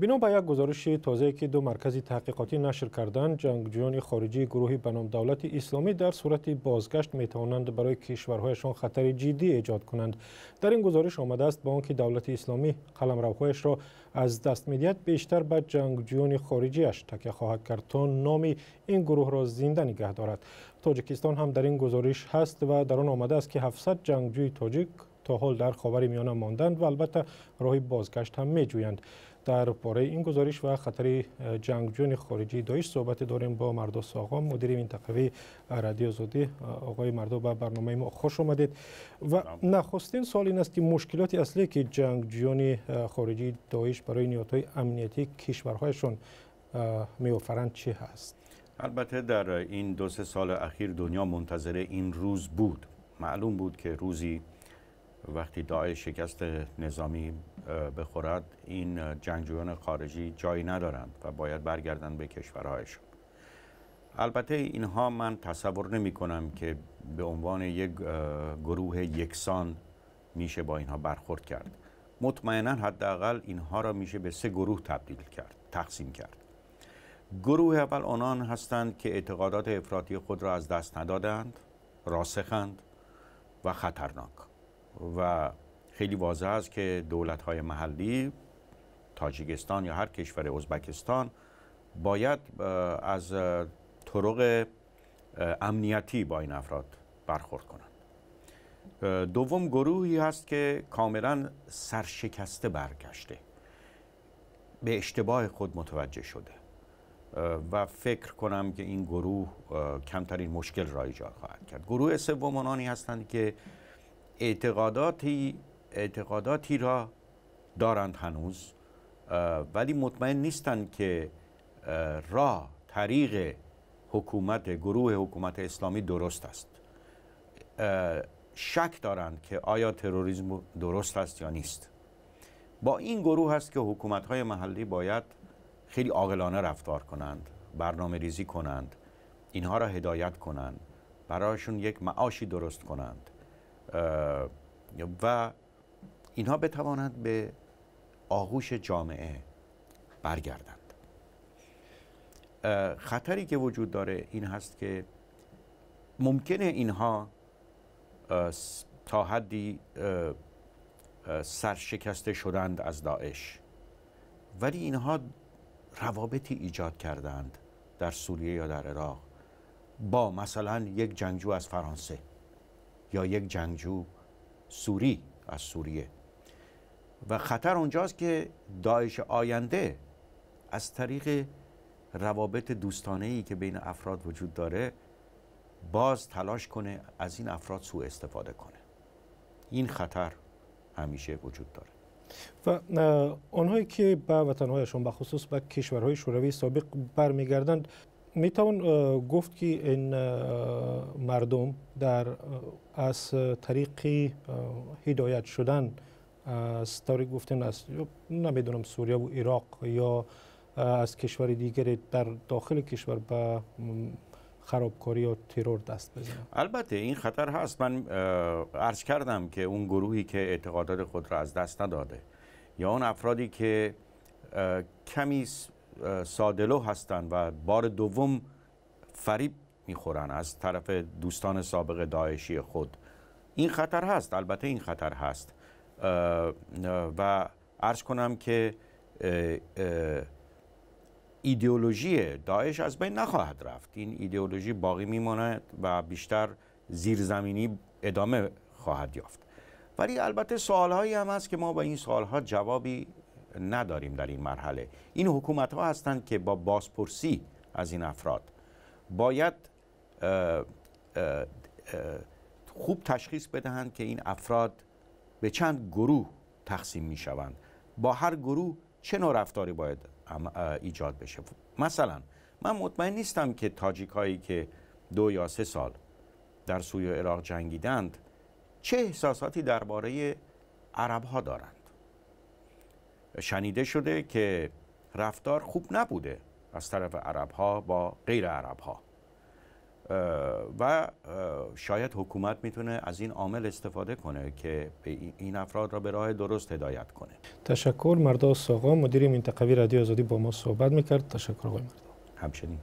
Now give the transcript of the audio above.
بنا به یک گزارش تازه که دو مرکز تحقیقاتی نشر کردند، جنگجویان خارجی گروهی به نام دولت اسلامی در صورت بازگشت می توانند برای کشورهایشان خطر جدی ایجاد کنند. در این گزارش آمده است با آنکه دولت اسلامی قلمروهایش را از دست می‌دهد، بیشتر به جنگجویان خارجیش تکیه خواهد کرد تا نام این گروه را زنده نگه دارد. تاجیکستان هم در این گزارش هست و در آن آمده است که 700 جنگجوی تاجیک تا حال در خاورمیانه ماندند و البته راه بازگشت هم می‌جویند. درباره این گزارش و خطر جنگجویان خارجی داعش صحبت داریم با مردوس آقا، مدیر منطقوی رادیو آزادی. آقای مردو، به برنامه ما خوش آمدید. و نخستین سوال این است که مشکلات اصلی که جنگجویان خارجی داعش برای نیروهای امنیتی کشورهایشان می‌آفرند چی هست؟ البته در این 2-3 سال اخیر دنیا منتظر این روز بود. معلوم بود که روزی وقتی داعش شکست نظامی بخورد، این جنگجویان خارجی جایی ندارند و باید برگردند به کشورهایشان. البته اینها من تصور نمی کنم که به عنوان یک گروه یکسان میشه با اینها برخورد کرد. مطمئنا حداقل اینها را میشه به 3 گروه تقسیم کرد. گروه اول آنان هستند که اعتقادات افراطی خود را از دست ندادند، راسخند و خطرناک. و خیلی واضح است که دولت‌های محلی، تاجیکستان یا هر کشور، ازبکستان، باید از طرق امنیتی با این افراد برخورد کنند. دوم گروهی هست که کاملا سرشکسته برگشته، به اشتباه خود متوجه شده و فکر کنم که این گروه کمترین مشکل را ایجاد خواهد کرد. گروه سوم آنانی هستند که اعتقاداتی را دارند هنوز، ولی مطمئن نیستند که طریق گروه حکومت اسلامی درست است. شک دارند که آیا تروریسم درست است یا نیست. با این گروه هست که حکومت‌های محلی باید خیلی عاقلانه رفتار کنند، برنامه ریزی کنند، اینها را هدایت کنند، برایشون یک معاشی درست کنند و اینها بتوانند به آغوش جامعه برگردند. خطری که وجود داره این هست که ممکنه اینها تا حدی سرشکسته شدند از داعش، ولی اینها روابطی ایجاد کردند در سوریه یا در عراق با مثلا یک جنگجو از فرانسه یا یک جنگجو سوری از سوریه و خطر اونجاست که داعش آینده از طریق روابط دوستانه‌ای که بین افراد وجود داره باز تلاش کنه از این افراد سوء استفاده کنه. این خطر همیشه وجود داره. و آنهایی که به وطنهایشان به خصوص به کشورهای شوروی سابق برمیگردند، میتوان گفت که این مردم از طریق هدایت شدن از طریق گفتن از نمیدونم سوریه و عراق یا از کشور دیگری در داخل کشور به خرابکاری یا ترور دست بزنند؟ البته این خطر هست. من عرض کردم که اون گروهی که اعتقادات خود را از دست نداده یا اون افرادی که کمی ساده‌لو هستند و بار دوم فریب میخورن از طرف دوستان سابق داعشی خود، این خطر هست. البته این خطر هست و عرض کنم که ایدئولوژی داعش از بین نخواهد رفت. این ایدئولوژی باقی میماند و بیشتر زیرزمینی ادامه خواهد یافت. ولی البته سوالهایی هم هست که ما با این سوالها جوابی نداریم در این مرحله. این حکومت ها هستند که با بازپرسی از این افراد باید خوب تشخیص بدهند که این افراد به چند گروه تقسیم می شوند، با هر گروه چه نوع رفتاری باید ایجاد بشه. مثلا من مطمئن نیستم که تاجیک هایی که 2 یا 3 سال در سوریه و عراق جنگیدند چه احساساتی درباره عرب ها دارند. شنیده شده که رفتار خوب نبوده از طرف عرب ها با غیر عرب ها. و شاید حکومت میتونه از این عامل استفاده کنه که این افراد را به راه درست هدایت کنه. تشکر. مرداد ساقا، مدیر منطقوی رادیو آزادی با ما صحبت میکرد. تشکر آقای مرداد. همچنین.